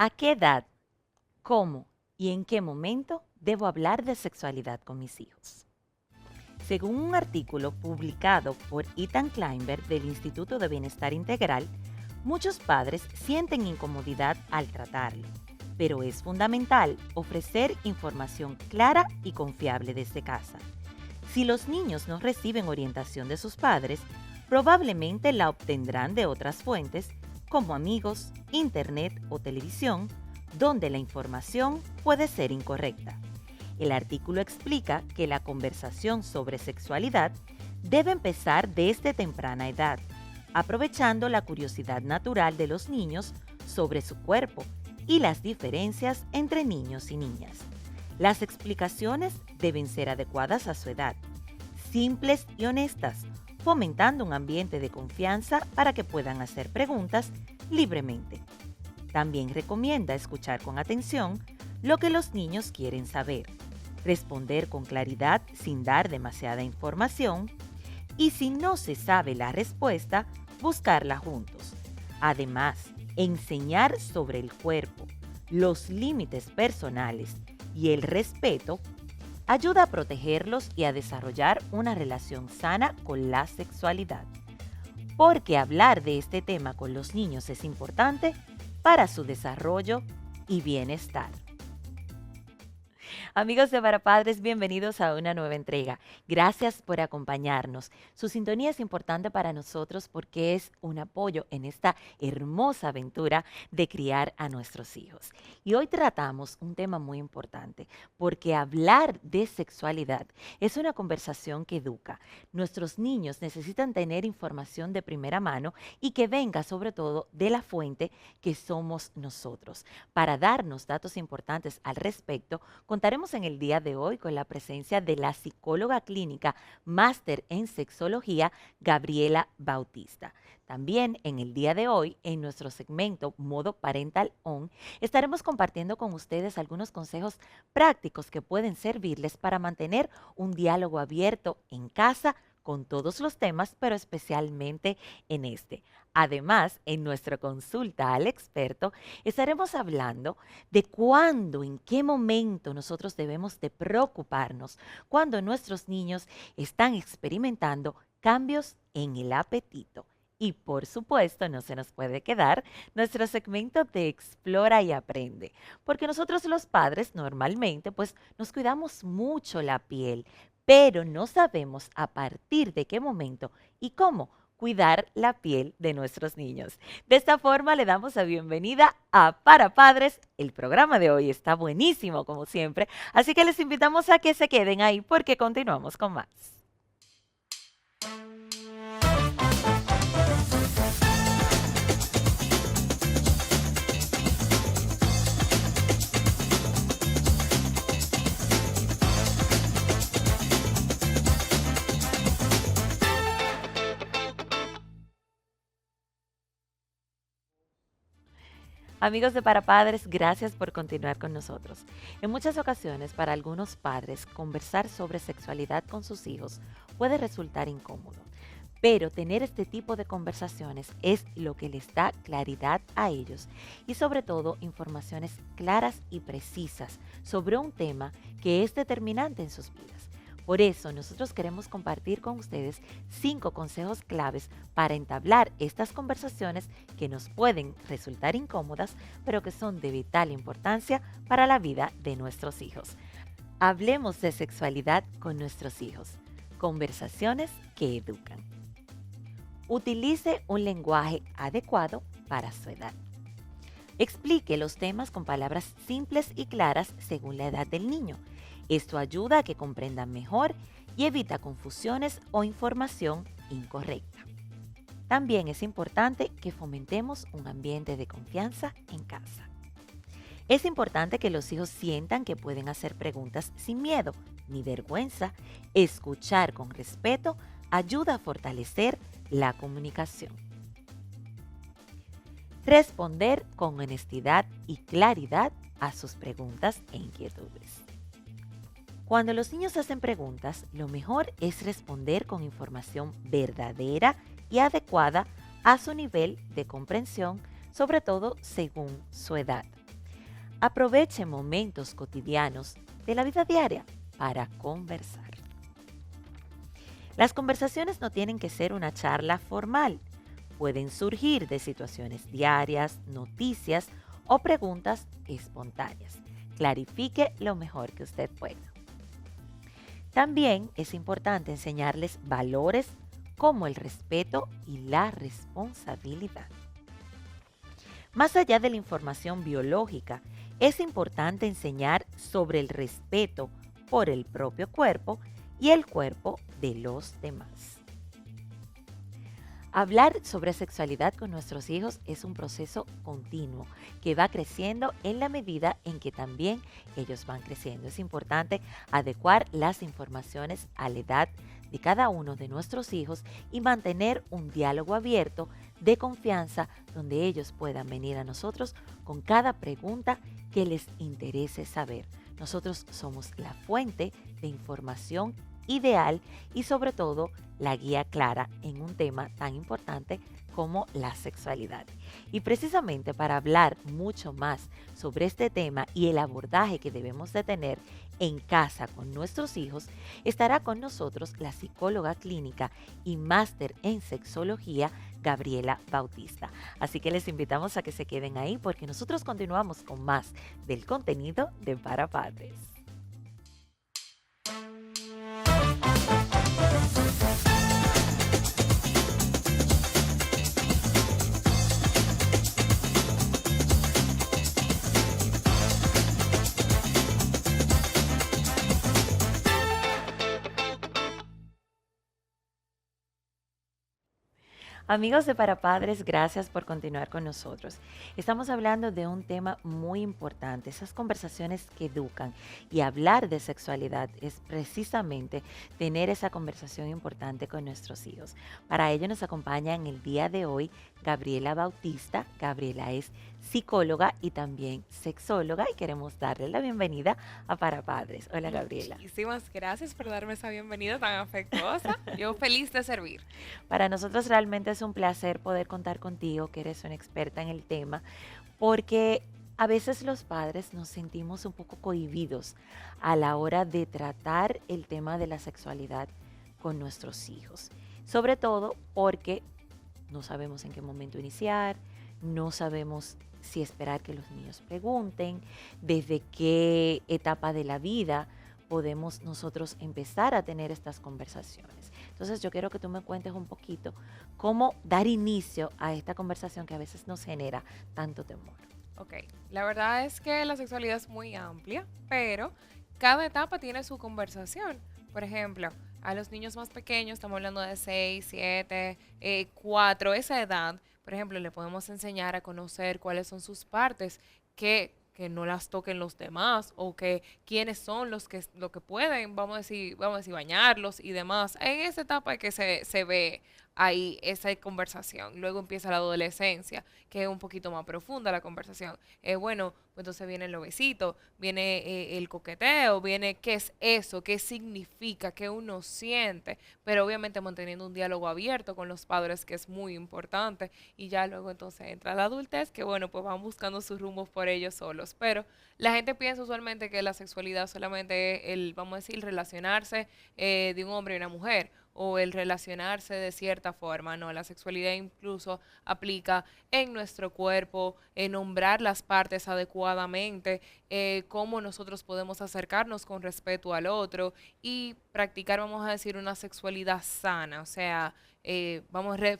¿A qué edad, cómo y en qué momento debo hablar de sexualidad con mis hijos? Según un artículo publicado por Ethan Kleinberg del Instituto de Bienestar Integral, muchos padres sienten incomodidad al tratarlo, pero es fundamental ofrecer información clara y confiable desde casa. Si los niños no reciben orientación de sus padres, probablemente la obtendrán de otras fuentes como amigos, internet o televisión, donde la información puede ser incorrecta. El artículo explica que la conversación sobre sexualidad debe empezar desde temprana edad, aprovechando la curiosidad natural de los niños sobre su cuerpo y las diferencias entre niños y niñas. Las explicaciones deben ser adecuadas a su edad, simples y honestas, fomentando un ambiente de confianza para que puedan hacer preguntas libremente. También recomienda escuchar con atención lo que los niños quieren saber, responder con claridad sin dar demasiada información y si no se sabe la respuesta, buscarla juntos. Además, enseñar sobre el cuerpo, los límites personales y el respeto ayuda a protegerlos y a desarrollar una relación sana con la sexualidad. Porque hablar de este tema con los niños es importante para su desarrollo y bienestar. Amigos de Para Padres, bienvenidos a una nueva entrega. Gracias por acompañarnos. Su sintonía es importante para nosotros porque es un apoyo en esta hermosa aventura de criar a nuestros hijos. Y hoy tratamos un tema muy importante porque hablar de sexualidad es una conversación que educa. Nuestros niños necesitan tener información de primera mano y que venga sobre todo de la fuente que somos nosotros. Para darnos datos importantes al respecto, contaremos en el día de hoy con la presencia de la psicóloga clínica máster en sexología, Gabriela Bautista. También en el día de hoy, en nuestro segmento Modo Parental On, estaremos compartiendo con ustedes algunos consejos prácticos que pueden servirles para mantener un diálogo abierto en casa con todos los temas, pero especialmente en este. Además, en nuestra consulta al experto, estaremos hablando de cuándo, en qué momento nosotros debemos de preocuparnos cuando nuestros niños están experimentando cambios en el apetito. Y por supuesto, no se nos puede quedar nuestro segmento de Explora y Aprende, porque nosotros los padres normalmente pues nos cuidamos mucho la piel, pero no sabemos a partir de qué momento y cómo cuidar la piel de nuestros niños. De esta forma le damos la bienvenida a Para Padres. El programa de hoy está buenísimo como siempre, así que les invitamos a que se queden ahí porque continuamos con más. Amigos de Para Padres, gracias por continuar con nosotros. En muchas ocasiones, para algunos padres, conversar sobre sexualidad con sus hijos puede resultar incómodo, pero tener este tipo de conversaciones es lo que les da claridad a ellos y sobre todo informaciones claras y precisas sobre un tema que es determinante en sus vidas. Por eso nosotros queremos compartir con ustedes 5 consejos claves para entablar estas conversaciones que nos pueden resultar incómodas, pero que son de vital importancia para la vida de nuestros hijos. Hablemos de sexualidad con nuestros hijos. Conversaciones que educan. Utilice un lenguaje adecuado para su edad. Explique los temas con palabras simples y claras según la edad del niño. Esto ayuda a que comprendan mejor y evita confusiones o información incorrecta. También es importante que fomentemos un ambiente de confianza en casa. Es importante que los hijos sientan que pueden hacer preguntas sin miedo ni vergüenza. Escuchar con respeto ayuda a fortalecer la comunicación. Responder con honestidad y claridad a sus preguntas e inquietudes. Cuando los niños hacen preguntas, lo mejor es responder con información verdadera y adecuada a su nivel de comprensión, sobre todo según su edad. Aproveche momentos cotidianos de la vida diaria para conversar. Las conversaciones no tienen que ser una charla formal. Pueden surgir de situaciones diarias, noticias o preguntas espontáneas. Clarifique lo mejor que usted pueda. También es importante enseñarles valores como el respeto y la responsabilidad. Más allá de la información biológica, es importante enseñar sobre el respeto por el propio cuerpo y el cuerpo de los demás. Hablar sobre sexualidad con nuestros hijos es un proceso continuo que va creciendo en la medida en que también ellos van creciendo. Es importante adecuar las informaciones a la edad de cada uno de nuestros hijos y mantener un diálogo abierto de confianza donde ellos puedan venir a nosotros con cada pregunta que les interese saber. Nosotros somos la fuente de información ideal y sobre todo la guía clara en un tema tan importante como la sexualidad. Y precisamente para hablar mucho más sobre este tema y el abordaje que debemos de tener en casa con nuestros hijos, estará con nosotros la psicóloga clínica y máster en sexología, Gabriela Bautista. Así que les invitamos a que se queden ahí porque nosotros continuamos con más del contenido de Para Padres. Amigos de Para Padres, gracias por continuar con nosotros. Estamos hablando de un tema muy importante, esas conversaciones que educan. Y hablar de sexualidad es precisamente tener esa conversación importante con nuestros hijos. Para ello nos acompaña en el día de hoy Gabriela Bautista. Gabriela es psicóloga y también sexóloga y queremos darle la bienvenida a Para Padres. Hola, Gabriela. Muchísimas gracias por darme esa bienvenida tan afectuosa. Yo feliz de servir. Para nosotros realmente es un placer poder contar contigo, que eres una experta en el tema, porque a veces los padres nos sentimos un poco cohibidos a la hora de tratar el tema de la sexualidad con nuestros hijos. Sobre todo porque no sabemos en qué momento iniciar, no sabemos si esperar que los niños pregunten, desde qué etapa de la vida podemos nosotros empezar a tener estas conversaciones. Entonces yo quiero que tú me cuentes un poquito cómo dar inicio a esta conversación que a veces nos genera tanto temor. Ok, la verdad es que la sexualidad es muy amplia, pero cada etapa tiene su conversación. Por ejemplo, a los niños más pequeños, estamos hablando de 6, 7, 4, esa edad, por ejemplo, le podemos enseñar a conocer cuáles son sus partes, que no las toquen los demás, o que quiénes son lo que pueden, vamos a decir, bañarlos y demás. En esa etapa es que se ve ahí esa conversación. Luego empieza la adolescencia, que es un poquito más profunda la conversación. Bueno, pues entonces viene el besito, viene el coqueteo, viene qué es eso, qué significa, qué uno siente, pero obviamente manteniendo un diálogo abierto con los padres, que es muy importante, y ya luego entonces entra la adultez, que bueno, pues van buscando sus rumbos por ellos solos, pero la gente piensa usualmente que la sexualidad solamente es el, vamos a decir, relacionarse de un hombre y una mujer, o el relacionarse de cierta forma. No, la sexualidad incluso aplica en nuestro cuerpo, en nombrar las partes adecuadamente, cómo nosotros podemos acercarnos con respeto al otro y practicar, vamos a decir, una sexualidad sana, o sea,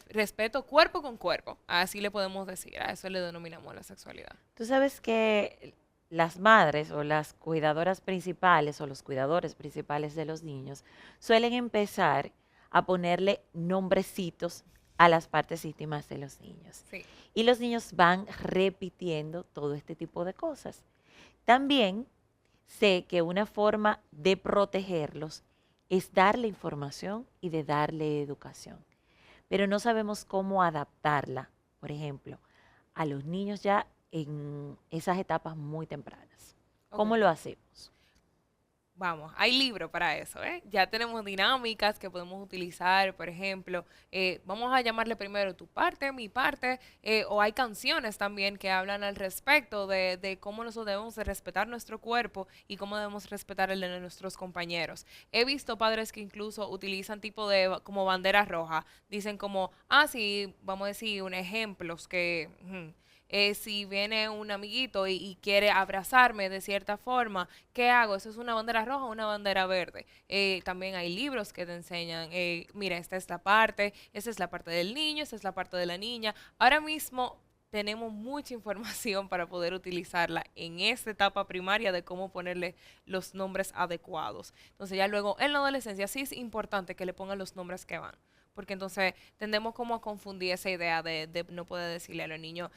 respeto cuerpo con cuerpo, así le podemos decir, a eso le denominamos la sexualidad. Tú sabes que las madres o las cuidadoras principales o los cuidadores principales de los niños suelen empezar a ponerle nombrecitos a las partes íntimas de los niños. Sí. Y los niños van repitiendo todo este tipo de cosas. También sé que una forma de protegerlos es darle información y de darle educación, pero no sabemos cómo adaptarla, por ejemplo, a los niños ya en esas etapas muy tempranas. Ok. ¿Cómo lo hacemos? Vamos, hay libros para eso, ¿eh? Ya tenemos dinámicas que podemos utilizar, por ejemplo, vamos a llamarle primero tu parte, mi parte, o hay canciones también que hablan al respecto de cómo nosotros debemos de respetar nuestro cuerpo y cómo debemos respetar el de nuestros compañeros. He visto padres que incluso utilizan tipo de como bandera roja, dicen como, ah, sí, vamos a decir un ejemplos que... si viene un amiguito y quiere abrazarme de cierta forma, ¿qué hago? ¿Eso es una bandera roja o una bandera verde? También hay libros que te enseñan, mira, esta es la parte, esta es la parte del niño, esta es la parte de la niña. Ahora mismo tenemos mucha información para poder utilizarla en esta etapa primaria de cómo ponerle los nombres adecuados. Entonces ya luego en la adolescencia sí es importante que le pongan los nombres que van. Porque entonces tendemos como a confundir esa idea de no poder decirle a los niños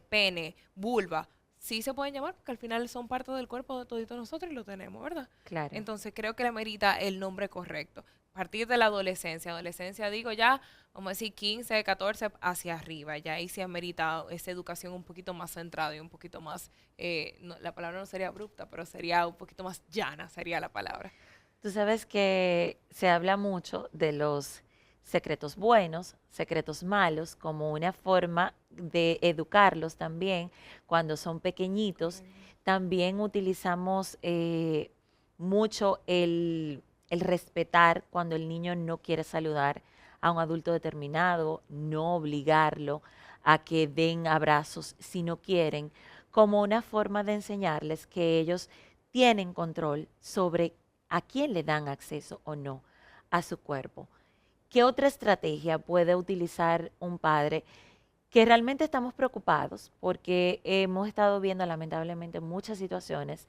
pene, vulva. Sí se pueden llamar porque al final son parte del cuerpo de todos nosotros y lo tenemos, ¿verdad? Claro. Entonces creo que le merita el nombre correcto. A partir de la adolescencia digo ya, vamos a decir 15, 14 hacia arriba, ya ahí se amerita esa educación un poquito más centrada y un poquito más, la palabra no sería abrupta, pero sería un poquito más llana, sería la palabra. Tú sabes que se habla mucho de los secretos buenos, secretos malos, como una forma de educarlos también cuando son pequeñitos. Correcto. También utilizamos mucho el respetar cuando el niño no quiere saludar a un adulto determinado, no obligarlo a que den abrazos si no quieren, como una forma de enseñarles que ellos tienen control sobre a quién le dan acceso o no a su cuerpo. ¿Qué otra estrategia puede utilizar un padre que realmente estamos preocupados porque hemos estado viendo lamentablemente muchas situaciones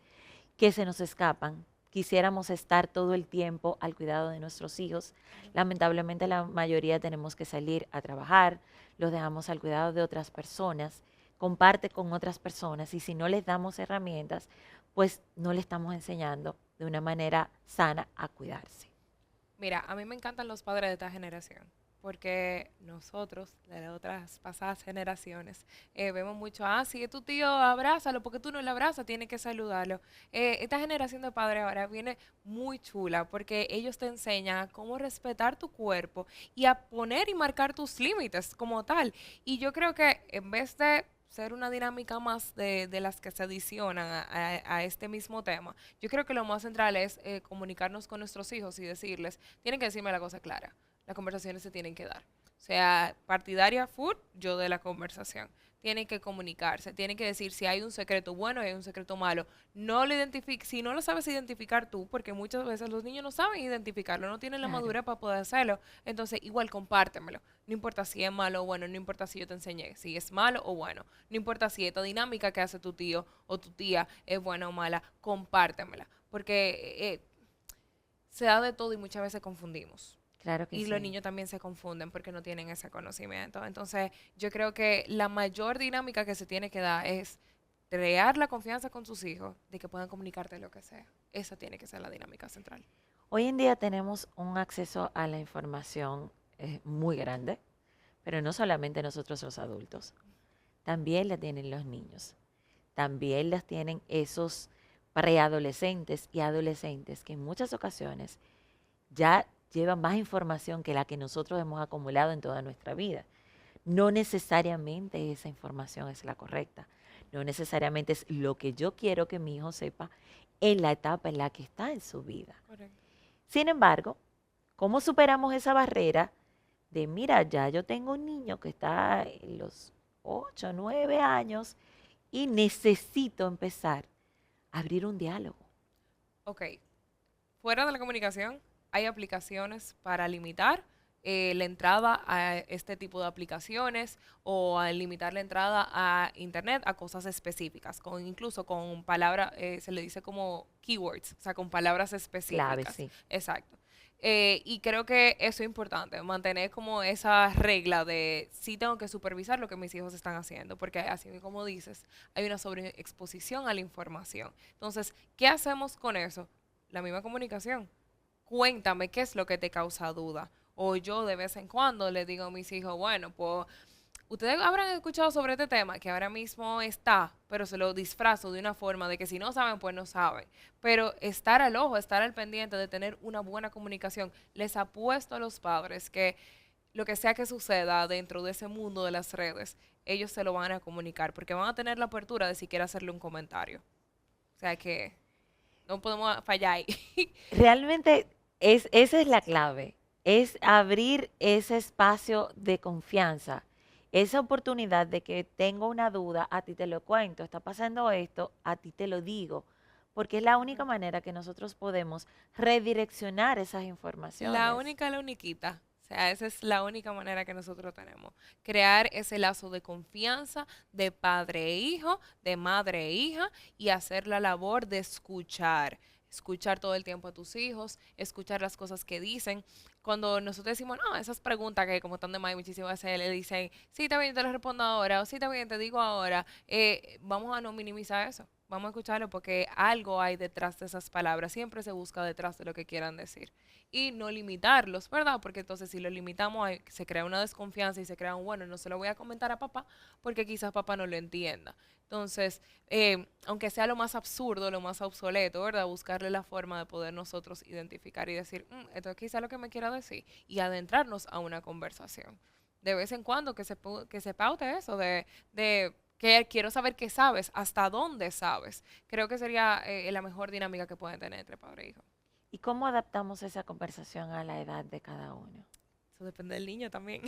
que se nos escapan? Quisiéramos estar todo el tiempo al cuidado de nuestros hijos. Lamentablemente la mayoría tenemos que salir a trabajar, los dejamos al cuidado de otras personas, comparte con otras personas y si no les damos herramientas, pues no le estamos enseñando de una manera sana a cuidarse. Mira, a mí me encantan los padres de esta generación, porque nosotros, de las otras pasadas generaciones, vemos mucho, ah, si es tu tío, abrázalo, porque tú no le abrazas, tienes que saludarlo. Esta generación de padres ahora viene muy chula, porque ellos te enseñan a cómo respetar tu cuerpo y a poner y marcar tus límites como tal. Y yo creo que en vez de ser una dinámica más de las que se adicionan a este mismo tema, yo creo que lo más central es comunicarnos con nuestros hijos y decirles, tienen que decirme la cosa clara, las conversaciones se tienen que dar. O sea, partidaria full, yo de la conversación. Tienen que comunicarse, tienen que decir si hay un secreto bueno y hay un secreto malo. No lo si no lo sabes identificar tú, porque muchas veces los niños no saben identificarlo, no tienen la Claro. madurez para poder hacerlo. Entonces, igual compártemelo. No importa si es malo o bueno, no importa si yo te enseñé, si es malo o bueno. No importa si esta dinámica que hace tu tío o tu tía es buena o mala, compártemela. Porque se da de todo y muchas veces confundimos. Claro que Y los sí. niños también se confunden porque no tienen ese conocimiento. Entonces, yo creo que la mayor dinámica que se tiene que dar es crear la confianza con sus hijos de que puedan comunicarte lo que sea. Esa tiene que ser la dinámica central. Hoy en día tenemos un acceso a la información muy grande, pero no solamente nosotros los adultos, también la tienen los niños, también las tienen esos preadolescentes y adolescentes que en muchas ocasiones ya llevan más información que la que nosotros hemos acumulado en toda nuestra vida. No necesariamente esa información es la correcta, no necesariamente es lo que yo quiero que mi hijo sepa en la etapa en la que está en su vida. Correcto. Sin embargo, ¿cómo superamos esa barrera de, mira, ya yo tengo un niño que está en los 8, 9 años y necesito empezar a abrir un diálogo? Ok, fuera de la comunicación, hay aplicaciones para limitar la entrada a este tipo de aplicaciones o a limitar la entrada a Internet a cosas específicas, incluso con palabras, se le dice como keywords, o sea, con palabras Clave, específicas. sí. Exacto. Y creo que eso es importante, mantener como esa regla de sí tengo que supervisar lo que mis hijos están haciendo, porque así como dices, hay una sobreexposición a la información. Entonces, ¿qué hacemos con eso? La misma comunicación. Cuéntame qué es lo que te causa duda. O yo de vez en cuando le digo a mis hijos, bueno, pues Ustedes habrán escuchado sobre este tema que ahora mismo está, pero se lo disfrazo de una forma de que si no saben, pues no saben. Pero estar al ojo, estar al pendiente de tener una buena comunicación, les apuesto a los padres que lo que sea que suceda dentro de ese mundo de las redes, ellos se lo van a comunicar porque van a tener la apertura de siquiera hacerle un comentario. O sea que no podemos fallar ahí. Realmente esa es la clave, es abrir ese espacio de confianza, esa oportunidad de que tengo una duda, a ti te lo cuento, está pasando esto, a ti te lo digo, porque es la única manera que nosotros podemos redireccionar esas La informaciones. única, la uniquita. O sea, esa es la única manera que nosotros tenemos. Crear ese lazo de confianza de padre e hijo, de madre e hija y hacer la labor de escuchar. Escuchar todo el tiempo a tus hijos, escuchar las cosas que dicen. Cuando nosotros decimos, no, esas preguntas que como están de más muchísimas veces le dicen, sí, está bien, te lo respondo ahora, o sí, está bien, te digo ahora, vamos a no minimizar eso. Vamos a escucharlo porque algo hay detrás de esas palabras. Siempre se busca detrás de lo que quieran decir y no limitarlos, ¿verdad? Porque entonces si lo limitamos se crea una desconfianza y se crea un, bueno, no se lo voy a comentar a papá porque quizás papá no lo entienda. Entonces, aunque sea lo más absurdo, lo más obsoleto, ¿verdad? Buscarle la forma de poder nosotros identificar y decir, esto es quizá lo que me quiera decir y adentrarnos a una conversación. De vez en cuando que se paute eso, de que quiero saber qué sabes, hasta dónde sabes. Creo que sería la mejor dinámica que pueden tener entre padre e hijo. ¿Y cómo adaptamos esa conversación a la edad de cada uno? Eso depende del niño también.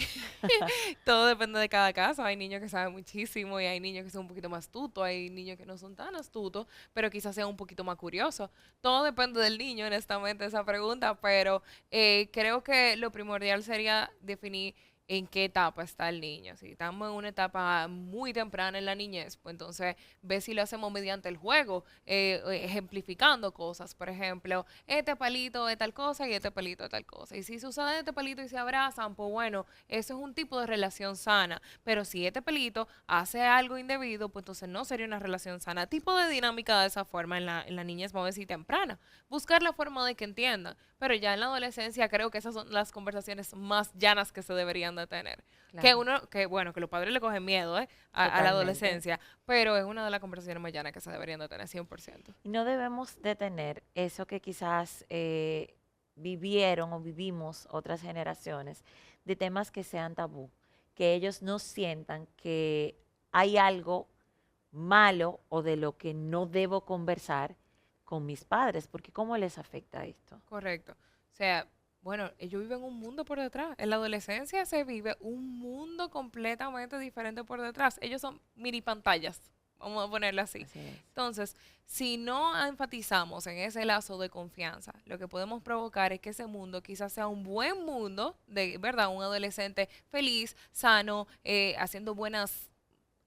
Todo depende de cada caso. Hay niños que saben muchísimo y hay niños que son un poquito más astutos, hay niños que no son tan astutos, pero quizás sean un poquito más curiosos. Todo depende del niño, honestamente, esa pregunta, pero creo que lo primordial sería definir en qué etapa está el niño. Si estamos en una etapa muy temprana en la niñez, pues entonces ve si lo hacemos mediante el juego, ejemplificando cosas. Por ejemplo, este palito es tal cosa y este palito es tal cosa. Y si se usa este palito y se abrazan, pues bueno, eso es un tipo de relación sana. Pero si este pelito hace algo indebido, pues entonces no sería una relación sana. Tipo de dinámica de esa forma en la niñez, vamos a decir, temprana. Buscar la forma de que entiendan. Pero ya en la adolescencia creo que esas son las conversaciones más llanas que se deberían de tener. Que Claro, uno, que bueno, que los padres le cogen miedo, a la totalmente. adolescencia, pero es una de las conversaciones más llanas que se deberían de tener, 100%. Y no debemos detener eso que quizás vivieron o vivimos otras generaciones, de temas que sean tabú, que ellos no sientan que hay algo malo o de lo que no debo conversar con mis padres, porque ¿cómo les afecta esto? Correcto. O sea, bueno, ellos viven un mundo por detrás. En la adolescencia se vive un mundo completamente diferente por detrás. Ellos son mini pantallas, vamos a ponerlo así. Así es. Entonces, si no enfatizamos en ese lazo de confianza, lo que podemos provocar es que ese mundo quizás sea un buen mundo, de verdad, un adolescente feliz, sano, haciendo buenos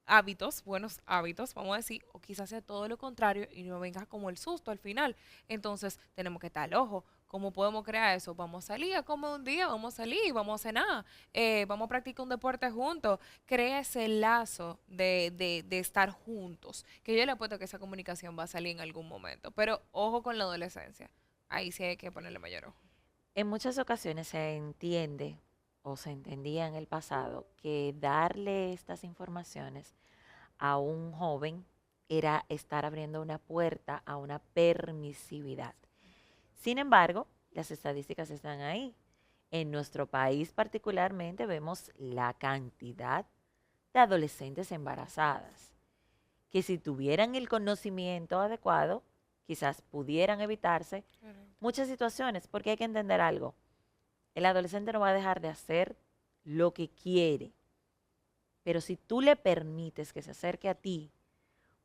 hábitos, vamos a decir, o quizás sea todo lo contrario y no venga como el susto al final. Entonces, tenemos que estar al ojo. ¿Cómo podemos crear eso? Vamos a salir a comer un día, vamos a salir, vamos a cenar, vamos a practicar un deporte juntos. Crea ese lazo de estar juntos, que yo le apuesto que esa comunicación va a salir en algún momento. Pero ojo con la adolescencia. Ahí sí hay que ponerle mayor ojo. En muchas ocasiones se entiende o se entendía en el pasado que darle estas informaciones a un joven era estar abriendo una puerta a una permisividad. Sin embargo, las estadísticas están ahí. En nuestro país particularmente vemos la cantidad de adolescentes embarazadas, que si tuvieran el conocimiento adecuado, quizás pudieran evitarse Correcto. muchas situaciones, porque hay que entender algo. El adolescente no va a dejar de hacer lo que quiere, pero si tú le permites que se acerque a ti,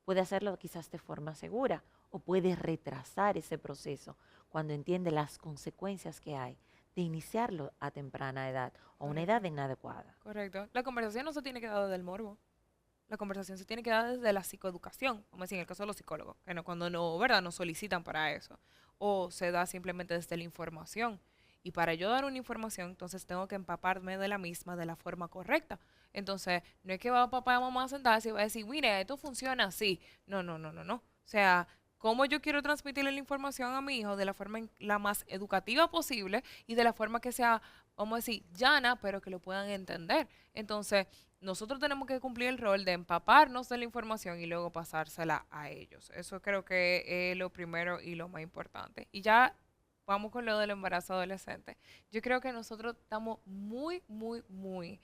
puede hacerlo quizás de forma segura o puede retrasar ese proceso cuando entiende las consecuencias que hay de iniciarlo a temprana edad o a una edad Correcto. inadecuada. Correcto. La conversación no se tiene que dar desde el morbo. La conversación se tiene que dar desde la psicoeducación, como decir, en el caso de los psicólogos, que no, cuando no, ¿verdad? Nos solicitan para eso. O se da simplemente desde la información. Y para yo dar una información, entonces tengo que empaparme de la misma de la forma correcta. Entonces, no es que va papá y mamá a sentarse y va a decir, mire, esto funciona así. No, no, no, no, no. O sea, cómo yo quiero transmitirle la información a mi hijo de la forma la más educativa posible y de la forma que sea, vamos a decir, llana, pero que lo puedan entender. Entonces, nosotros tenemos que cumplir el rol de empaparnos de la información y luego pasársela a ellos. Eso creo que es lo primero y lo más importante. Y ya vamos con lo del embarazo adolescente. Yo creo que nosotros estamos muy, muy, muy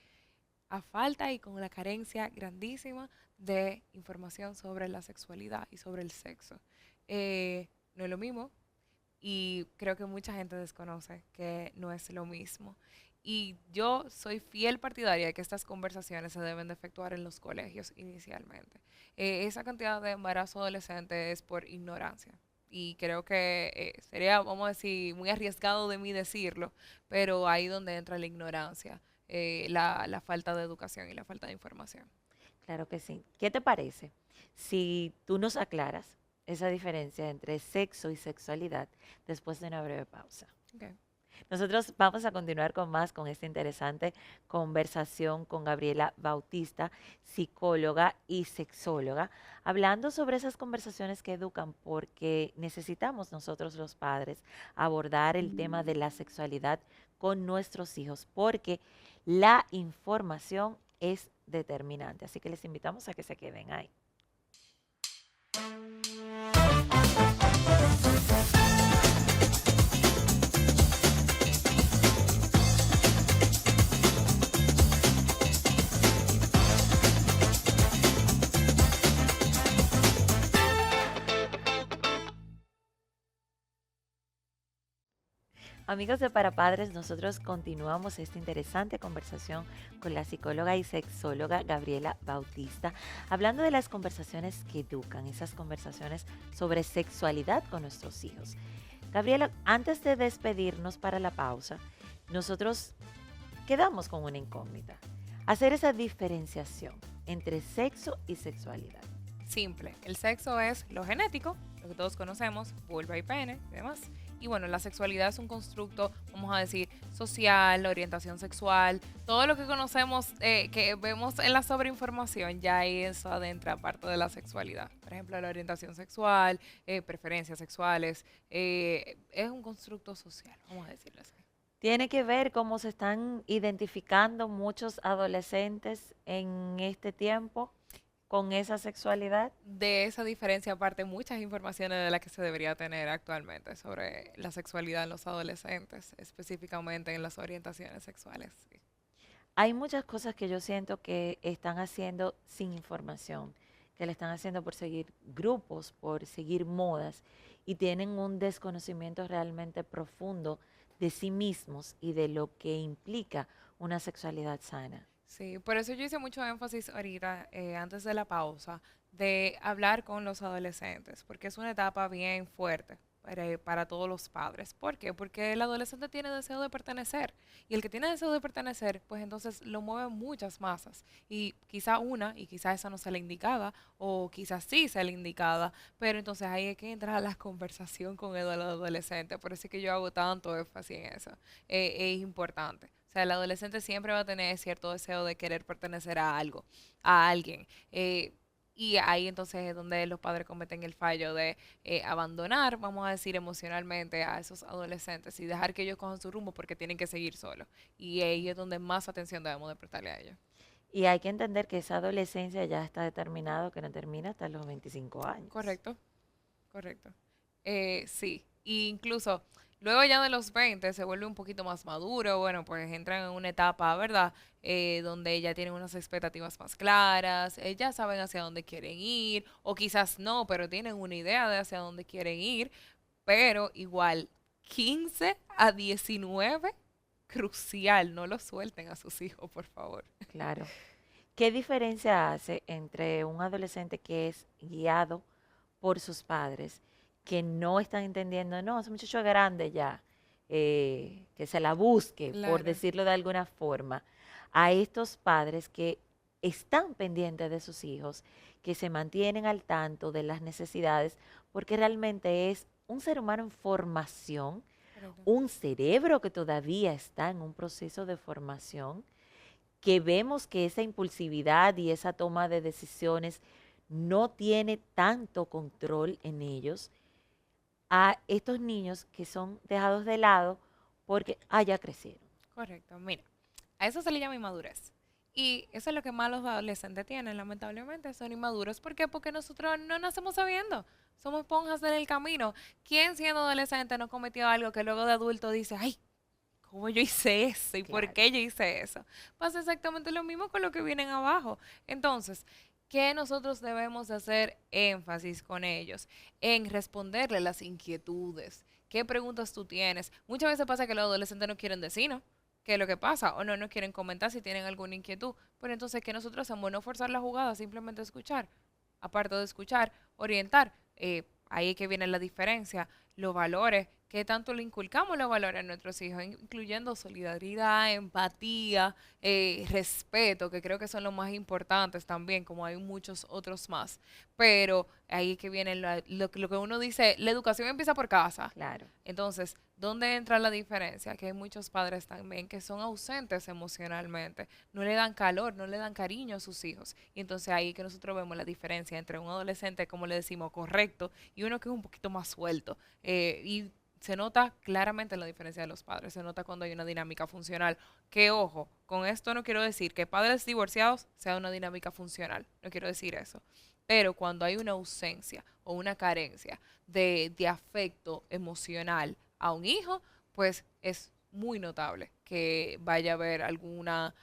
a falta y con la carencia grandísima de información sobre la sexualidad y sobre el sexo. No es lo mismo y creo que mucha gente desconoce que no es lo mismo. Y yo soy fiel partidaria de que estas conversaciones se deben de efectuar en los colegios inicialmente. Esa cantidad de embarazo adolescente es por ignorancia. Y creo que sería, vamos a decir, muy arriesgado de mí decirlo, pero ahí donde entra la ignorancia, la falta de educación y la falta de información. Claro que sí. ¿Qué te parece si tú nos aclaras esa diferencia entre sexo y sexualidad después de una breve pausa? Okay. Nosotros vamos a continuar con más con esta interesante conversación con Gabriela Bautista, psicóloga y sexóloga, hablando sobre esas conversaciones que educan, porque necesitamos nosotros los padres abordar el tema de la sexualidad con nuestros hijos, porque la información es determinante. Así que les invitamos a que se queden ahí. Amigos de Para Padres, nosotros continuamos esta interesante conversación con la psicóloga y sexóloga Gabriela Bautista, hablando de las conversaciones que educan, esas conversaciones sobre sexualidad con nuestros hijos. Gabriela, antes de despedirnos para la pausa, nosotros quedamos con una incógnita, hacer esa diferenciación entre sexo y sexualidad. Simple. El sexo es lo genético, lo que todos conocemos, vulva y pene y demás. Y bueno, la sexualidad es un constructo, vamos a decir, social, orientación sexual, todo lo que conocemos, que vemos en la sobreinformación, ya ahí eso adentra parte de la sexualidad. Por ejemplo, la orientación sexual, preferencias sexuales, es un constructo social, vamos a decirlo así. Tiene que ver cómo se están identificando muchos adolescentes en este tiempo con esa sexualidad. De esa diferencia aparte muchas informaciones de las que se debería tener actualmente sobre la sexualidad en los adolescentes, específicamente en las orientaciones sexuales. Sí. Hay muchas cosas que yo siento que están haciendo sin información, que le están haciendo por seguir grupos, por seguir modas y tienen un desconocimiento realmente profundo de sí mismos y de lo que implica una sexualidad sana. Sí, por eso yo hice mucho énfasis ahorita, antes de la pausa, de hablar con los adolescentes, porque es una etapa bien fuerte para todos los padres. ¿Por qué? Porque el adolescente tiene deseo de pertenecer, y el que tiene deseo de pertenecer, pues entonces lo mueven muchas masas, y quizá una, y quizá esa no sea la indicada, o quizás sí sea la indicada, pero entonces ahí es que entra la conversación con el adolescente, por eso es que yo hago tanto énfasis en eso, es importante. O sea, el adolescente siempre va a tener cierto deseo de querer pertenecer a algo, a alguien. Y ahí entonces es donde los padres cometen el fallo de abandonar, vamos a decir, emocionalmente a esos adolescentes y dejar que ellos cojan su rumbo porque tienen que seguir solos. Y ahí es donde más atención debemos de prestarle a ellos. Y hay que entender que esa adolescencia ya está determinado que no termina hasta los 25 años. Correcto, correcto. Sí, e incluso luego ya de los 20 se vuelve un poquito más maduro, bueno, pues entran en una etapa, ¿verdad? Donde ya tienen unas expectativas más claras, ya saben hacia dónde quieren ir, o quizás no, pero tienen una idea de hacia dónde quieren ir, pero igual 15 a 19, crucial, no lo suelten a sus hijos, por favor. Claro. ¿Qué diferencia hace entre un adolescente que es guiado por sus padres, que no están entendiendo, no, ese muchacho es grande ya, que se la busque, por Claro. decirlo de alguna forma, a estos padres que están pendientes de sus hijos, que se mantienen al tanto de las necesidades, porque realmente es un ser humano en formación, Correcto. un cerebro que todavía está en un proceso de formación, que vemos que esa impulsividad y esa toma de decisiones no tiene tanto control en ellos, a estos niños que son dejados de lado porque, ya crecieron. Correcto. Mira, a eso se le llama inmadurez. Y eso es lo que más los adolescentes tienen, lamentablemente, son inmaduros. ¿Por qué? Porque nosotros no nacemos sabiendo. Somos esponjas en el camino. ¿Quién siendo adolescente no cometió algo que luego de adulto dice, ay, ¿cómo yo hice eso? ¿Y por Claro. qué yo hice eso? Pasa exactamente lo mismo con lo que vienen abajo. Entonces, ¿qué nosotros debemos de hacer énfasis con ellos? En responderle las inquietudes. ¿Qué preguntas tú tienes? Muchas veces pasa que los adolescentes no quieren decir, ¿no? ¿Qué es lo que pasa? O no quieren comentar si tienen alguna inquietud. Pero entonces, ¿qué nosotros hacemos? No forzar la jugada, simplemente escuchar. Aparte de escuchar, orientar. Ahí es que viene la diferencia. Los valores, qué tanto le inculcamos los valores a nuestros hijos, incluyendo solidaridad, empatía, respeto, que creo que son los más importantes también, como hay muchos otros más. Pero ahí es que viene lo que uno dice, la educación empieza por casa. Claro. Entonces, ¿dónde entra la diferencia? Que hay muchos padres también que son ausentes emocionalmente, no le dan calor, no le dan cariño a sus hijos. Y entonces ahí que nosotros vemos la diferencia entre un adolescente, como le decimos, correcto, y uno que es un poquito más suelto. Y se nota claramente la diferencia de los padres, se nota cuando hay una dinámica funcional. Que ojo, con esto no quiero decir que padres divorciados sea una dinámica funcional, no quiero decir eso. Pero cuando hay una ausencia o una carencia de afecto emocional a un hijo, pues es muy notable que vaya a haber alguna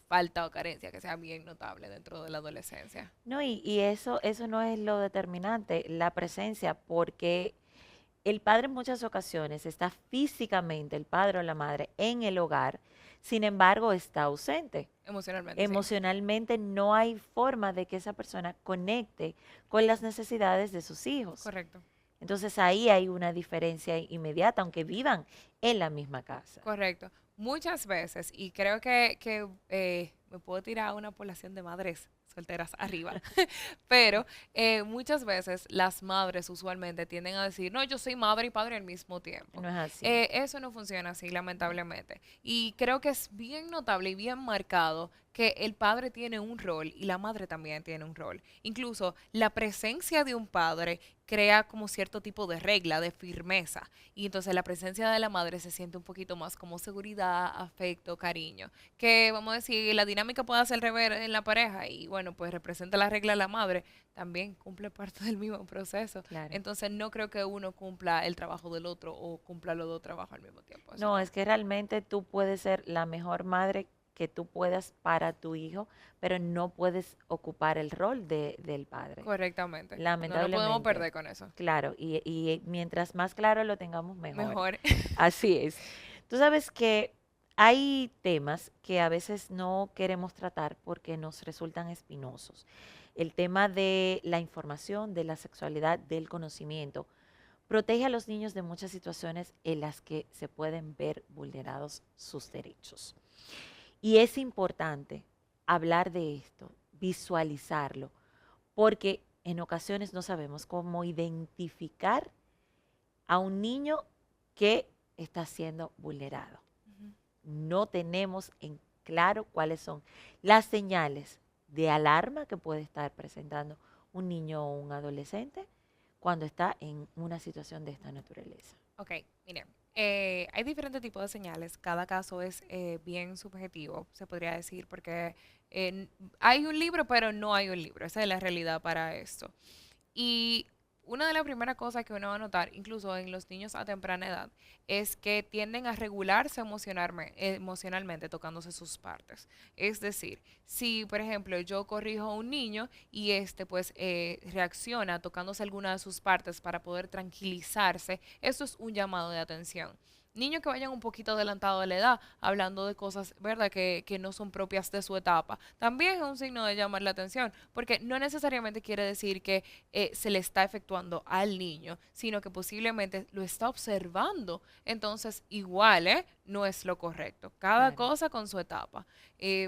falta o carencia que sea bien notable dentro de la adolescencia. No, y eso no es lo determinante, la presencia, porque el padre en muchas ocasiones está físicamente, el padre o la madre, en el hogar, sin embargo, está ausente. Emocionalmente, sí. Emocionalmente no hay forma de que esa persona conecte con las necesidades de sus hijos. Correcto. Entonces ahí hay una diferencia inmediata, aunque vivan en la misma casa. Correcto. Muchas veces, y creo que me puedo tirar una población de madres solteras arriba, pero muchas veces las madres usualmente tienden a decir, no, yo soy madre y padre al mismo tiempo. No es así. Eso no funciona así, lamentablemente. Y creo que es bien notable y bien marcado que el padre tiene un rol y la madre también tiene un rol. Incluso la presencia de un padre crea como cierto tipo de regla, de firmeza. Y entonces la presencia de la madre se siente un poquito más como seguridad, afecto, cariño. Que vamos a decir, la dinámica puede hacer rever en la pareja y bueno, pues representa la regla de la madre, también cumple parte del mismo proceso. Claro. Entonces no creo que uno cumpla el trabajo del otro o cumpla los dos trabajos al mismo tiempo. Eso No, no. es que realmente tú puedes ser la mejor madre que tú puedas para tu hijo, pero no puedes ocupar el rol del padre. Correctamente. No nos podemos Lamentablemente. perder con eso. Claro, y mientras más claro lo tengamos, mejor. Mejor. Así es. Tú sabes que hay temas que a veces no queremos tratar porque nos resultan espinosos. El tema de la información, de la sexualidad, del conocimiento, protege a los niños de muchas situaciones en las que se pueden ver vulnerados sus derechos. Y es importante hablar de esto, visualizarlo, porque en ocasiones no sabemos cómo identificar a un niño que está siendo vulnerado. Ujú. No tenemos en claro cuáles son las señales de alarma que puede estar presentando un niño o un adolescente cuando está en una situación de esta naturaleza. Ok, miren, hay diferentes tipos de señales. Cada caso es bien subjetivo, se podría decir, porque hay un libro, pero no hay un libro. Esa es la realidad para esto. Y una de las primeras cosas que uno va a notar, incluso en los niños a temprana edad, es que tienden a regularse emocionalmente tocándose sus partes. Es decir, si por ejemplo yo corrijo a un niño y este pues reacciona tocándose alguna de sus partes para poder tranquilizarse, eso es un llamado de atención. Niños que vayan un poquito adelantados de la edad, hablando de cosas, ¿verdad?, que no son propias de su etapa, también es un signo de llamar la atención, porque no necesariamente quiere decir que se le está efectuando al niño, sino que posiblemente lo está observando. Entonces, igual, no es lo correcto. Cada Claro. cosa con su etapa.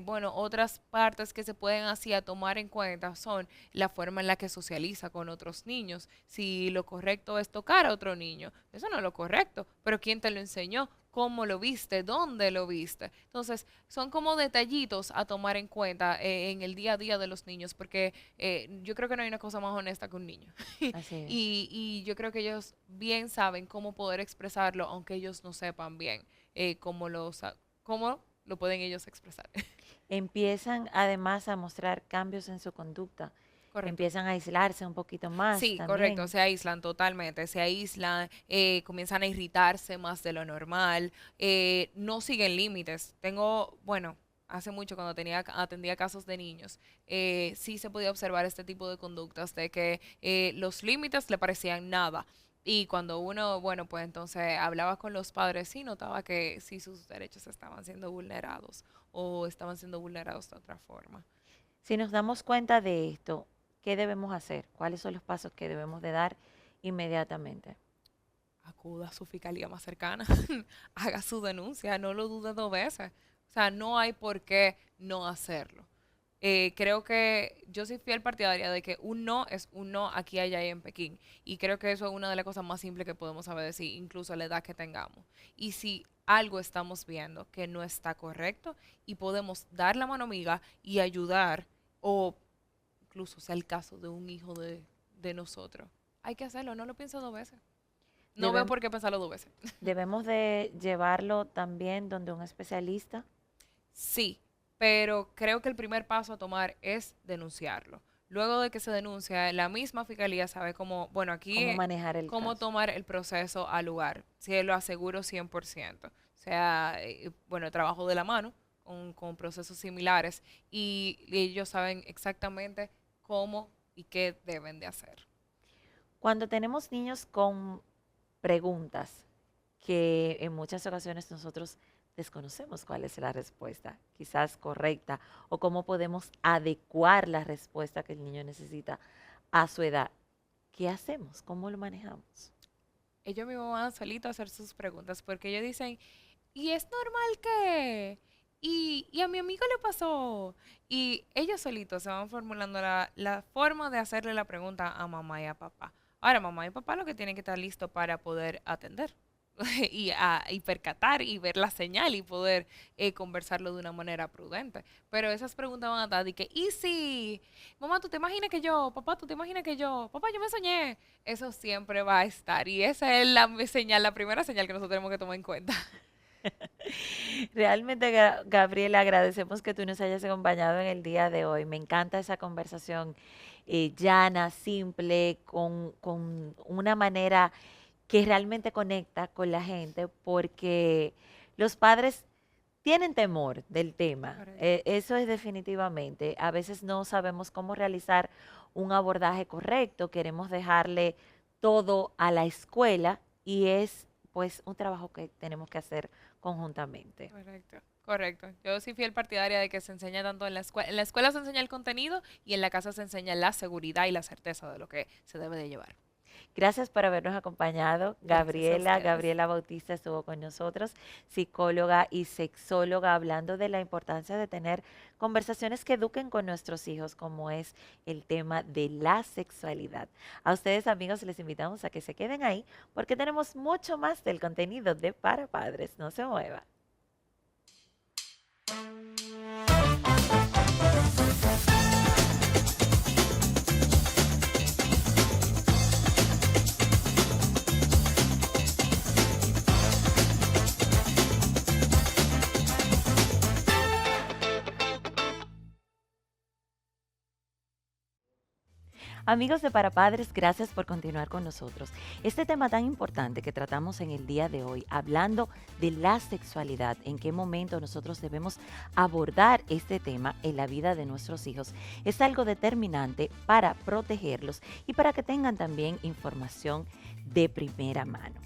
Bueno, otras partes que se pueden así a tomar en cuenta son la forma en la que socializa con otros niños. Si lo correcto es tocar a otro niño, eso no es lo correcto, pero ¿quién te lo enseñó? ¿Cómo lo viste? ¿Dónde lo viste? Entonces, son como detallitos a tomar en cuenta en el día a día de los niños, porque yo creo que no hay una cosa más honesta que un niño. Así es. Y yo creo que ellos bien saben cómo poder expresarlo, aunque ellos no sepan bien cómo lo pueden ellos expresar. empiezan además a mostrar cambios en su conducta, Correcto. empiezan a aislarse un poquito más Sí, correcto, también. se aíslan totalmente, se aíslan, comienzan a irritarse más de lo normal, no siguen límites. Tengo, bueno, hace mucho cuando atendía casos de niños, sí se podía observar este tipo de conductas de que los límites le parecían nada. Y cuando uno, bueno, pues entonces hablaba con los padres, sí notaba que sí sus derechos estaban siendo vulnerados o estaban siendo vulnerados de otra forma. Si nos damos cuenta de esto, ¿qué debemos hacer? ¿Cuáles son los pasos que debemos de dar inmediatamente? Acuda a su fiscalía más cercana, haga su denuncia, no lo dude dos veces. O sea, no hay por qué no hacerlo. Creo que yo soy fiel partidaria de que un no es un no aquí, allá y en Pekín. Y creo que eso es una de las cosas más simples que podemos saber decir, incluso a la edad que tengamos. Y si algo estamos viendo que no está correcto y podemos dar la mano amiga y ayudar, o incluso sea el caso de un hijo de nosotros, hay que hacerlo, no lo pienso dos veces. No veo Debem- por qué pensarlo dos veces. debemos de llevarlo también donde un especialista, Sí, pero creo que el primer paso a tomar es denunciarlo. Luego de que se denuncia, la misma fiscalía sabe cómo, bueno, aquí, cómo manejar el cómo caso. tomar el proceso al lugar. Si lo aseguro 100%. O sea, bueno, trabajo de la mano con procesos similares y ellos saben exactamente cómo y qué deben de hacer. Cuando tenemos niños con preguntas que en muchas ocasiones nosotros desconocemos cuál es la respuesta, quizás correcta, o cómo podemos adecuar la respuesta que el niño necesita a su edad, ¿qué hacemos? ¿Cómo lo manejamos? Ellos mismos van solitos a hacer sus preguntas porque ellos dicen, y es normal que, y a mi amigo le pasó. Y ellos solitos se van formulando la forma de hacerle la pregunta a mamá y a papá. Ahora, mamá y papá lo que tienen que estar listos para poder atender y percatar y ver la señal y poder conversarlo de una manera prudente. Pero esas preguntas van a estar de que, ¿y si? Mamá, ¿tú te imaginas que yo? Papá, ¿tú te imaginas que yo? Papá, yo me soñé. Eso siempre va a estar. Y esa es la señal, la primera señal que nosotros tenemos que tomar en cuenta. Realmente, Gabriela, agradecemos que tú nos hayas acompañado en el día de hoy. Me encanta esa conversación llana, simple, con una manera que realmente conecta con la gente, porque los padres tienen temor del tema. Correcto. Eso es definitivamente. A veces no sabemos cómo realizar un abordaje correcto, queremos dejarle todo a la escuela y es pues un trabajo que tenemos que hacer conjuntamente. Correcto, correcto. Yo soy fiel partidaria de que se enseña tanto en la escuela. En la escuela se enseña el contenido y en la casa se enseña la seguridad y la certeza de lo que se debe de llevar. Gracias por habernos acompañado. Gracias a Gabriela, ustedes. Gabriela Bautista estuvo con nosotros, psicóloga y sexóloga, hablando de la importancia de tener conversaciones que eduquen con nuestros hijos, como es el tema de la sexualidad. A ustedes, amigos, les invitamos a que se queden ahí porque tenemos mucho más del contenido de Para Padres. No se mueva. Amigos de Para Padres, gracias por continuar con nosotros. Este tema tan importante que tratamos en el día de hoy, hablando de la sexualidad, en qué momento nosotros debemos abordar este tema en la vida de nuestros hijos, es algo determinante para protegerlos y para que tengan también información de primera mano.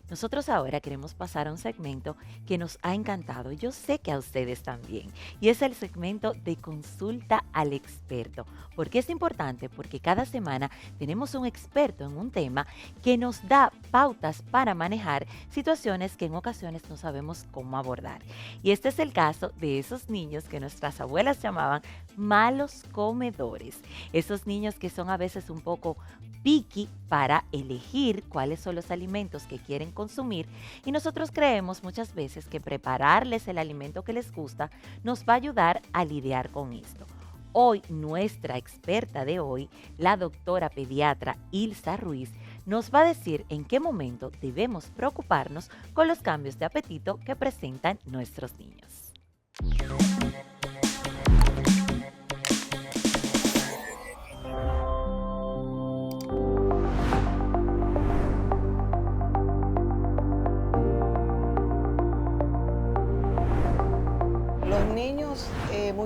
Nosotros ahora queremos pasar a un segmento que nos ha encantado, yo sé que a ustedes también, y es el segmento de consulta al experto. ¿Por qué es importante? Porque cada semana tenemos un experto en un tema que nos da pautas para manejar situaciones que en ocasiones no sabemos cómo abordar. Y este es el caso de esos niños que nuestras abuelas llamaban malos comedores. Esos niños que son a veces un poco picky para elegir cuáles son los alimentos que quieren consumir y nosotros creemos muchas veces que prepararles el alimento que les gusta nos va a ayudar a lidiar con esto. Hoy nuestra experta de hoy, la doctora pediatra Ilsa Ruiz, nos va a decir en qué momento debemos preocuparnos con los cambios de apetito que presentan nuestros niños.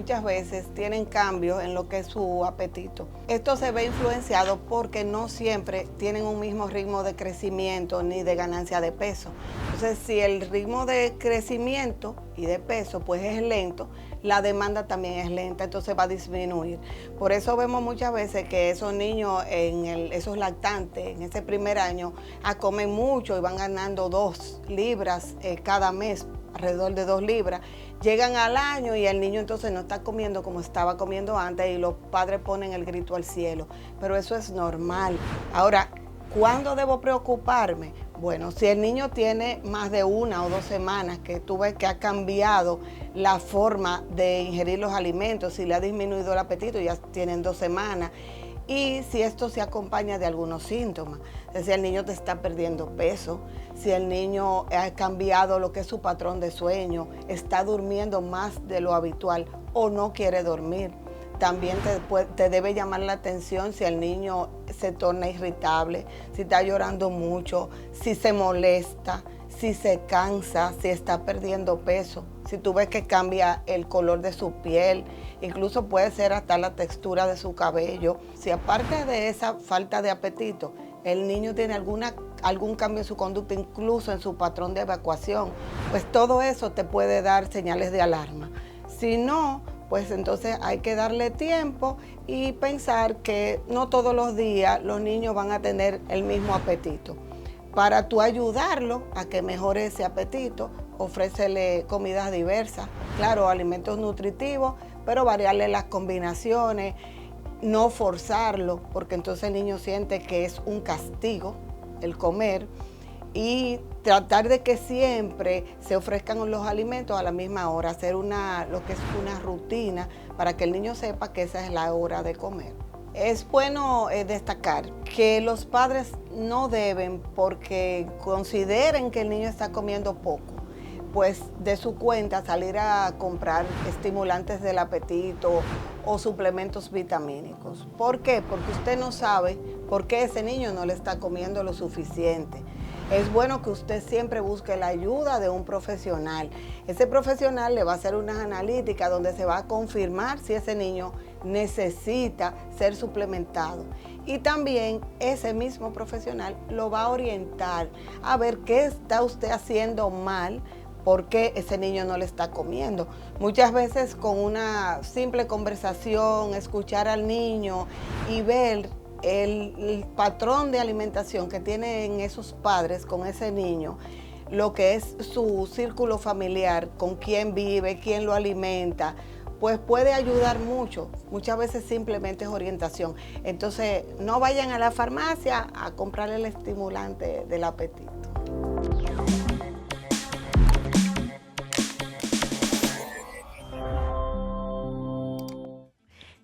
muchas veces tienen cambios en lo que es su apetito. Esto se ve influenciado porque no siempre tienen un mismo ritmo de crecimiento ni de ganancia de peso. Entonces, si el ritmo de crecimiento y de peso pues es lento, la demanda también es lenta, entonces va a disminuir. Por eso vemos muchas veces que esos niños, esos lactantes, en ese primer año, comen mucho y van ganando 2 libras cada mes, alrededor de 2 libras. Llegan al año y el niño entonces no está comiendo como estaba comiendo antes y los padres ponen el grito al cielo. Pero eso es normal. Ahora, ¿cuándo debo preocuparme? Bueno, si el niño tiene más de 1 o 2 semanas que tú ves que ha cambiado la forma de ingerir los alimentos, si le ha disminuido el apetito, ya tienen 2 semanas, y si esto se acompaña de algunos síntomas, es decir, el niño te está perdiendo peso, si el niño ha cambiado lo que es su patrón de sueño, está durmiendo más de lo habitual o no quiere dormir. También te debe llamar la atención si el niño se torna irritable, si está llorando mucho, si se molesta, si se cansa, si está perdiendo peso, si tú ves que cambia el color de su piel, incluso puede ser hasta la textura de su cabello. Si aparte de esa falta de apetito, el niño tiene algún cambio en su conducta, incluso en su patrón de evacuación, pues todo eso te puede dar señales de alarma. Si no, pues entonces hay que darle tiempo y pensar que no todos los días los niños van a tener el mismo apetito. Para tú ayudarlo a que mejore ese apetito, ofrécele comidas diversas, claro, alimentos nutritivos, pero variarle las combinaciones, no forzarlo, porque entonces el niño siente que es un castigo el comer, y tratar de que siempre se ofrezcan los alimentos a la misma hora, hacer lo que es una rutina para que el niño sepa que esa es la hora de comer. Es bueno destacar que los padres no deben, porque consideren que el niño está comiendo poco, pues de su cuenta salir a comprar estimulantes del apetito o suplementos vitamínicos. ¿Por qué? Porque usted no sabe por qué ese niño no le está comiendo lo suficiente. Es bueno que usted siempre busque la ayuda de un profesional. Ese profesional le va a hacer unas analíticas donde se va a confirmar si ese niño necesita ser suplementado. Y también ese mismo profesional lo va a orientar a ver qué está usted haciendo mal, por qué ese niño no le está comiendo. Muchas veces con una simple conversación, escuchar al niño y ver el patrón de alimentación que tienen esos padres con ese niño, lo que es su círculo familiar, con quién vive, quién lo alimenta, pues puede ayudar mucho. Muchas veces simplemente es orientación. Entonces, no vayan a la farmacia a comprarle el estimulante del apetito.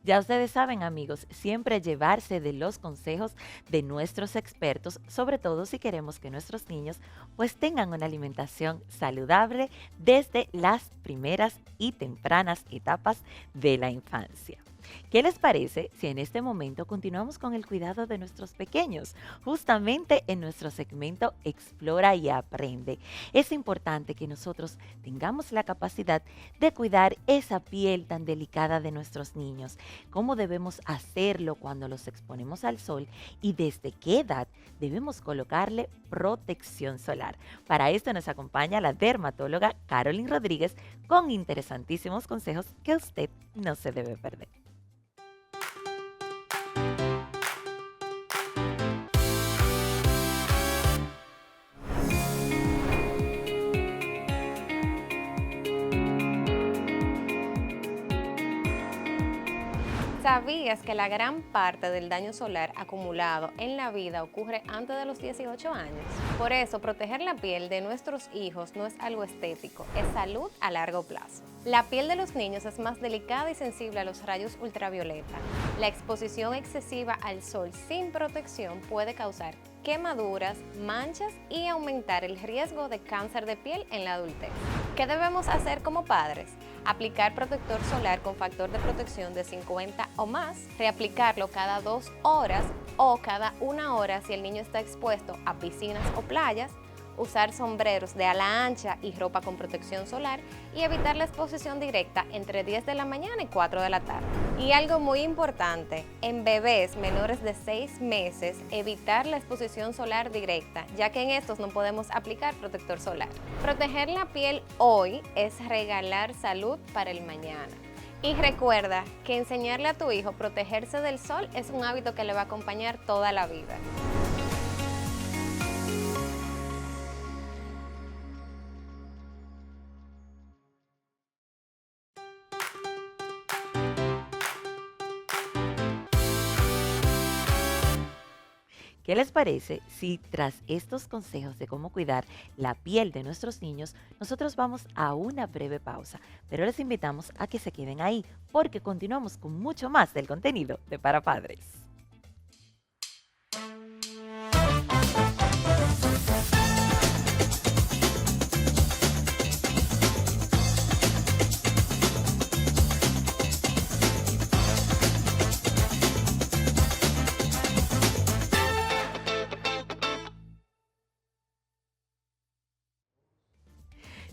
Ya ustedes saben, amigos, siempre llevarse de los consejos de nuestros expertos, sobre todo si queremos que nuestros niños pues tengan una alimentación saludable desde las primeras y tempranas etapas de la infancia. ¿Qué les parece si en este momento continuamos con el cuidado de nuestros pequeños? Justamente en nuestro segmento Explora y Aprende. Es importante que nosotros tengamos la capacidad de cuidar esa piel tan delicada de nuestros niños. ¿Cómo debemos hacerlo cuando los exponemos al sol? ¿Y desde qué edad debemos colocarle protección solar? Para esto nos acompaña la dermatóloga Carolyn Rodríguez con interesantísimos consejos que usted no se debe perder. ¿Sabías que la gran parte del daño solar acumulado en la vida ocurre antes de los 18 años? Por eso, proteger la piel de nuestros hijos no es algo estético, es salud a largo plazo. La piel de los niños es más delicada y sensible a los rayos ultravioleta. La exposición excesiva al sol sin protección puede causar quemaduras, manchas y aumentar el riesgo de cáncer de piel en la adultez. ¿Qué debemos hacer como padres? Aplicar protector solar con factor de protección de 50 o más, reaplicarlo cada 2 horas o cada 1 hora si el niño está expuesto a piscinas o playas, usar sombreros de ala ancha y ropa con protección solar y evitar la exposición directa entre 10 de la mañana y 4 de la tarde. Y algo muy importante, en bebés menores de 6 meses, evitar la exposición solar directa, ya que en estos no podemos aplicar protector solar. Proteger la piel hoy es regalar salud para el mañana. Y recuerda que enseñarle a tu hijo a protegerse del sol es un hábito que le va a acompañar toda la vida. ¿Qué les parece si tras estos consejos de cómo cuidar la piel de nuestros niños, nosotros vamos a una breve pausa? Pero les invitamos a que se queden ahí porque continuamos con mucho más del contenido de Para Padres.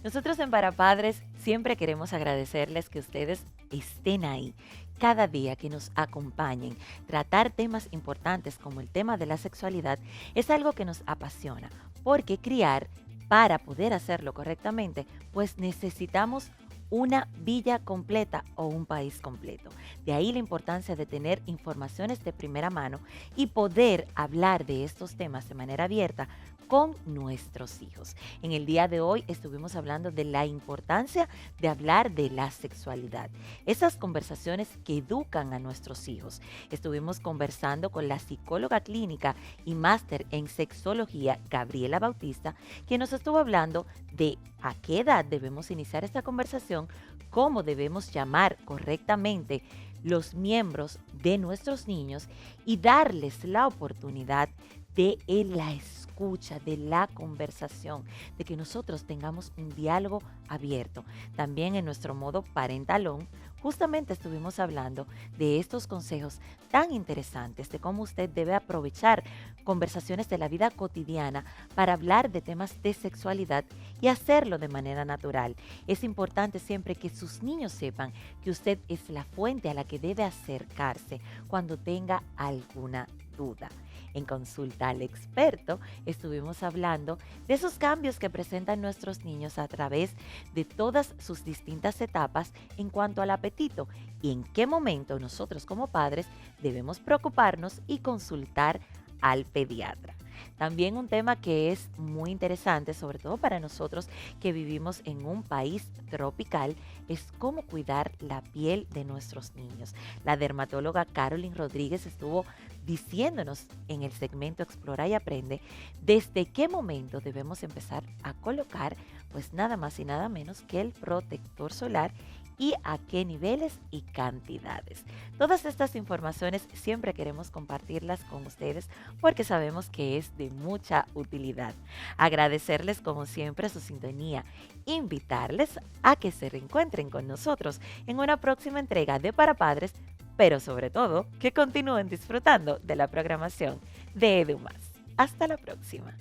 Nosotros en Para Padres siempre queremos agradecerles que ustedes estén ahí cada día, que nos acompañen. Tratar temas importantes como el tema de la sexualidad es algo que nos apasiona, porque criar, para poder hacerlo correctamente, pues necesitamos una villa completa o un país completo. De ahí la importancia de tener informaciones de primera mano y poder hablar de estos temas de manera abierta con nuestros hijos. En el día de hoy estuvimos hablando de la importancia de hablar de la sexualidad, esas conversaciones que educan a nuestros hijos. Estuvimos conversando con la psicóloga clínica y máster en sexología, Gabriela Bautista, quien nos estuvo hablando de a qué edad debemos iniciar esta conversación, cómo debemos llamar correctamente los miembros de nuestros niños y darles la oportunidad de la escucha, de la conversación, de que nosotros tengamos un diálogo abierto. También en nuestro modo parentalón, justamente estuvimos hablando de estos consejos tan interesantes, de cómo usted debe aprovechar conversaciones de la vida cotidiana para hablar de temas de sexualidad y hacerlo de manera natural. Es importante siempre que sus niños sepan que usted es la fuente a la que debe acercarse cuando tenga alguna duda. En Consulta al Experto estuvimos hablando de esos cambios que presentan nuestros niños a través de todas sus distintas etapas en cuanto al apetito y en qué momento nosotros como padres debemos preocuparnos y consultar al pediatra. También un tema que es muy interesante, sobre todo para nosotros que vivimos en un país tropical, es cómo cuidar la piel de nuestros niños. La dermatóloga Carolyn Rodríguez estuvo diciéndonos en el segmento Explora y Aprende desde qué momento debemos empezar a colocar pues nada más y nada menos que el protector solar y a qué niveles y cantidades. Todas estas informaciones siempre queremos compartirlas con ustedes porque sabemos que es de mucha utilidad. Agradecerles como siempre su sintonía, invitarles a que se reencuentren con nosotros en una próxima entrega de Para Padres, pero sobre todo que continúen disfrutando de la programación de EduMás. Hasta la próxima.